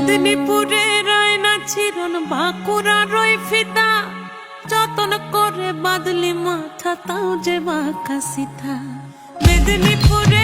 মেদিনীপুরে রায়না চিরন বাঁকুড়া রই ফিতা যতন করে বাদলি মাথা তাও যে বাঁকা সিথা মেদিনীপুরে